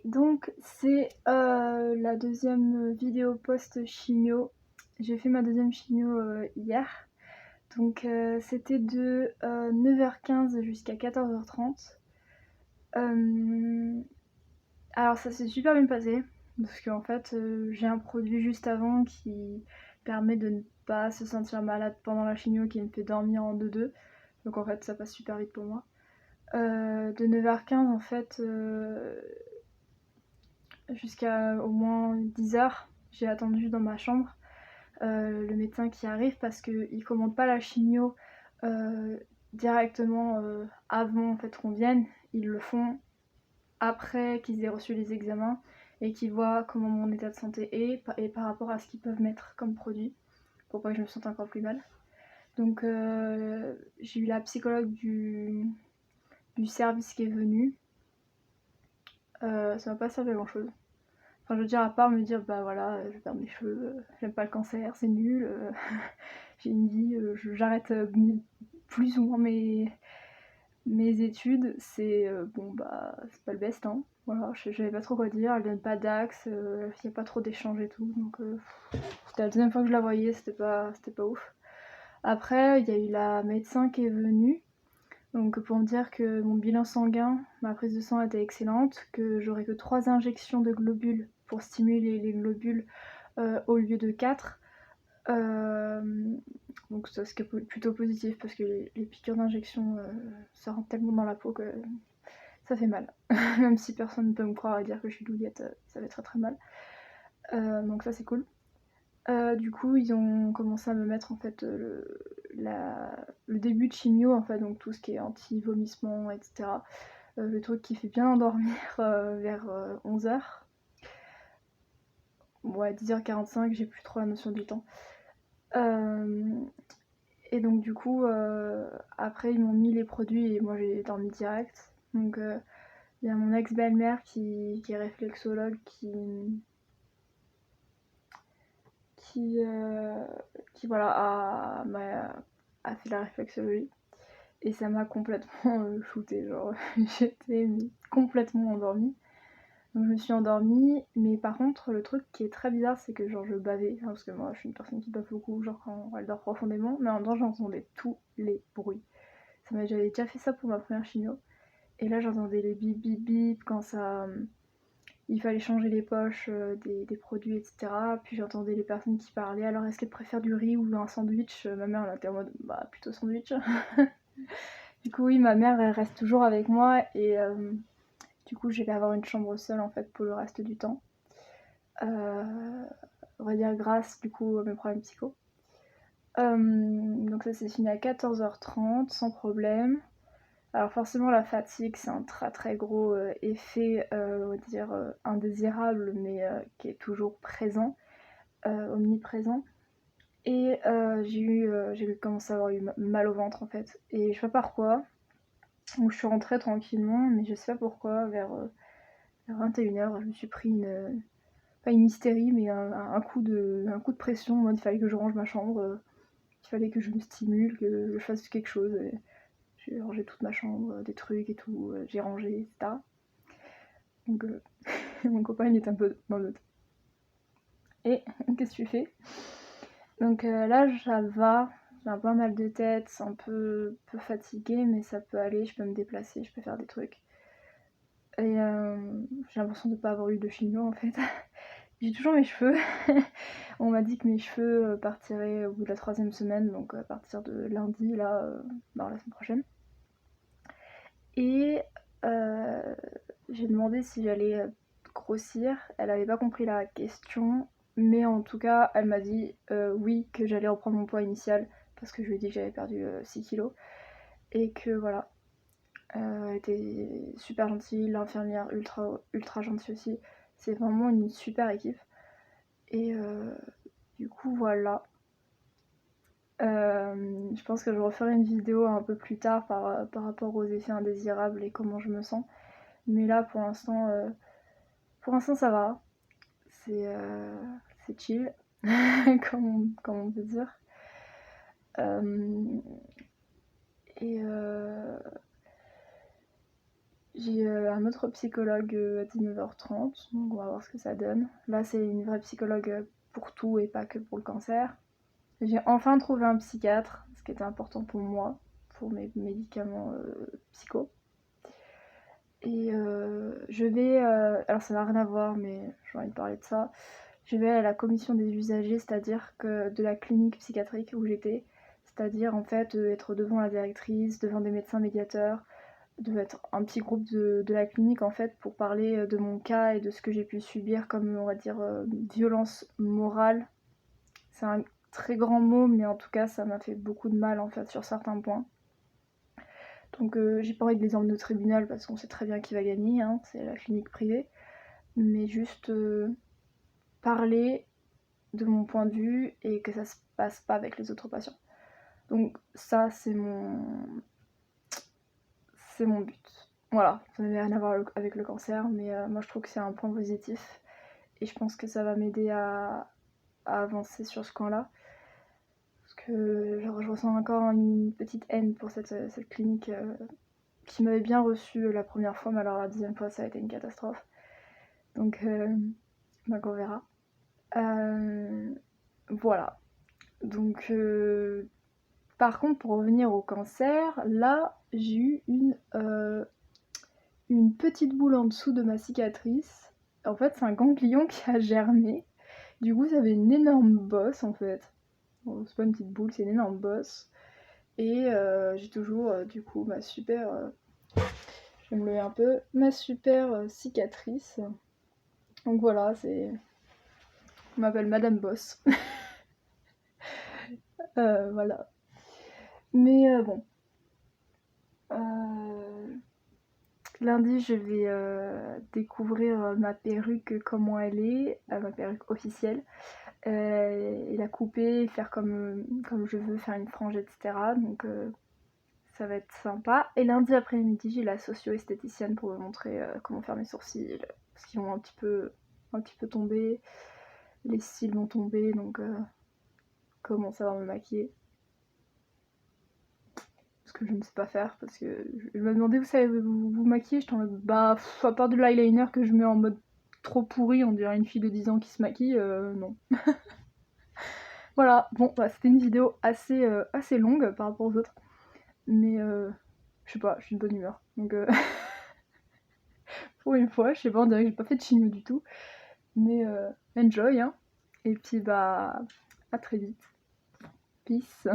Et donc c'est la deuxième vidéo post-chimio. J'ai fait ma deuxième chimio hier. Donc c'était de 9h15 jusqu'à 14h30. Alors ça s'est super bien passé, parce qu'en fait j'ai un produit juste avant qui permet de ne pas se sentir malade pendant la chimio, qui me fait dormir en 2-2. Donc en fait ça passe super vite pour moi. De 9h15 en fait jusqu'à au moins 10h, j'ai attendu dans ma chambre le médecin qui arrive, parce qu'il commande pas la chimio directement avant en fait qu'on vienne. Ils le font après qu'ils aient reçu les examens et qu'ils voient comment mon état de santé est et par rapport à ce qu'ils peuvent mettre comme produit pour pas que je me sente encore plus mal. Donc j'ai eu la psychologue du service qui est venue. Ça m'a pas servi à grand chose. Enfin, je veux dire, à part me dire, bah voilà, je vais perdre mes cheveux, j'aime pas le cancer, c'est nul, j'ai une vie, j'arrête plus ou moins mes études, c'est bon, bah c'est pas le best, hein. Voilà, j'avais pas trop quoi dire, elle donne pas d'axe, y a pas trop d'échanges et tout, donc c'était la deuxième fois que je la voyais, c'était pas ouf. Après, il y a eu la médecin qui est venue, donc pour me dire que mon bilan sanguin, ma prise de sang était excellente, que j'aurais que 3 injections de globules pour stimuler les globules au lieu de 4. Donc ça c'est plutôt positif, parce que les piqûres d'injection ça rentre tellement dans la peau que ça fait mal. Même si personne ne peut me croire et dire que je suis douillette, ça fait très très mal. Donc ça c'est cool. Du coup ils ont commencé à me mettre en fait le début de chimio, en fait, donc tout ce qui est anti-vomissement, etc. Le truc qui fait bien endormir vers 11h. Ouais, 10h45, j'ai plus trop la notion du temps. Et donc du coup, après ils m'ont mis les produits et moi j'ai dormi direct. Donc il y a mon ex-belle-mère qui est réflexologue qui voilà a fait la réflexologie. Et ça m'a complètement shootée, genre j'étais complètement endormie. Donc je me suis endormie, mais par contre le truc qui est très bizarre, c'est que genre je bavais, parce que moi je suis une personne qui bave beaucoup, genre quand elle dort profondément, mais en même temps j'entendais tous les bruits. J'avais déjà fait ça pour ma première chimio, et là j'entendais les bip bip bip quand ça... il fallait changer les poches des produits, etc. Puis j'entendais les personnes qui parlaient, alors est-ce qu'elles préfèrent du riz ou un sandwich? Ma mère elle était en mode, bah plutôt sandwich. Du coup oui, ma mère elle reste toujours avec moi, et du coup je vais avoir une chambre seule en fait pour le reste du temps. On va dire grâce du coup à mes problèmes psycho. Donc ça s'est fini à 14h30 sans problème. Alors forcément la fatigue c'est un très très gros effet on va dire indésirable, mais qui est toujours présent, omniprésent. Et j'ai commencé à avoir eu mal au ventre en fait. Et je sais pas pourquoi. Donc je suis rentrée tranquillement, mais je sais pas pourquoi, vers 21h, je me suis pris pas une hystérie, mais un coup de pression. En mode, il fallait que je range ma chambre, il fallait que je me stimule, que je fasse quelque chose. Et j'ai rangé toute ma chambre, des trucs et tout, j'ai rangé, etc. Donc mon copain il est un peu dans le... Et qu'est-ce que tu fais? Donc là ça va, j'ai un peu un mal de tête, c'est un peu fatiguée, mais ça peut aller, je peux me déplacer, je peux faire des trucs. Et j'ai l'impression de pas avoir eu de chimio en fait. J'ai toujours mes cheveux. On m'a dit que mes cheveux partiraient au bout de la 3e semaine, donc à partir de lundi, là, la semaine prochaine. Et j'ai demandé si j'allais grossir. Elle avait pas compris la question, mais en tout cas, elle m'a dit oui, que j'allais reprendre mon poids initial, parce que je lui ai dit que j'avais perdu 6 kilos. Et que voilà. Elle était super gentille, l'infirmière ultra gentille aussi. C'est vraiment une super équipe. Et du coup, voilà. Je pense que je referai une vidéo un peu plus tard par rapport aux effets indésirables et comment je me sens. Mais là, pour l'instant ça va. C'est chill, comme on peut dire. Et j'ai un autre psychologue à 19h30, donc on va voir ce que ça donne. Là, c'est une vraie psychologue pour tout et pas que pour le cancer. J'ai enfin trouvé un psychiatre, ce qui était important pour moi, pour mes médicaments psycho. Et je vais, alors ça n'a rien à voir, mais j'ai envie de parler de ça. Je vais à la commission des usagers, c'est-à-dire que de la clinique psychiatrique où j'étais, c'est-à-dire en fait être devant la directrice, devant des médecins médiateurs, de être un petit groupe de la clinique en fait pour parler de mon cas et de ce que j'ai pu subir comme on va dire violence morale. C'est un très grand mot, mais en tout cas ça m'a fait beaucoup de mal en fait sur certains points. Donc j'ai pas envie de les emmener au tribunal parce qu'on sait très bien qui va gagner, hein, c'est la clinique privée. Mais juste parler de mon point de vue et que ça se passe pas avec les autres patients. Donc ça c'est mon but. Voilà, ça n'avait rien à voir avec le cancer, mais moi je trouve que c'est un point positif et je pense que ça va m'aider à avancer sur ce coin-là. Parce que genre, je ressens encore une petite haine pour cette clinique qui m'avait bien reçue la première fois, mais alors la deuxième fois ça a été une catastrophe. Donc on verra. Voilà. Donc par contre, pour revenir au cancer, là j'ai eu une petite boule en dessous de ma cicatrice. En fait, c'est un ganglion qui a germé. Du coup, ça avait une énorme bosse en fait. Bon, c'est pas une petite boule, c'est une énorme bosse. Et j'ai toujours du coup ma super. Je vais me lever un peu. Ma super cicatrice. Donc voilà, c'est. On m'appelle Madame Boss. Voilà. Mais bon. Lundi, je vais découvrir ma perruque, comment elle est, ma perruque officielle, et la couper, faire comme je veux, faire une frange, etc. Donc ça va être sympa. Et lundi après-midi, j'ai la socio-esthéticienne pour me montrer comment faire mes sourcils, parce qu'ils vont un petit peu tomber, les cils vont tomber, donc comment savoir me maquiller. Ce que je ne sais pas faire, parce que je me demandais, vous savez vous maquiller, j'étais en mode, bah, à part de l'eyeliner que je mets en mode trop pourri, on dirait une fille de 10 ans qui se maquille, non. Voilà, bon, bah, c'était une vidéo assez longue par rapport aux autres, mais je sais pas, je suis de bonne humeur, donc pour une fois, je sais pas, on dirait que j'ai pas fait de chigno du tout, mais enjoy, hein, et puis bah, à très vite, peace.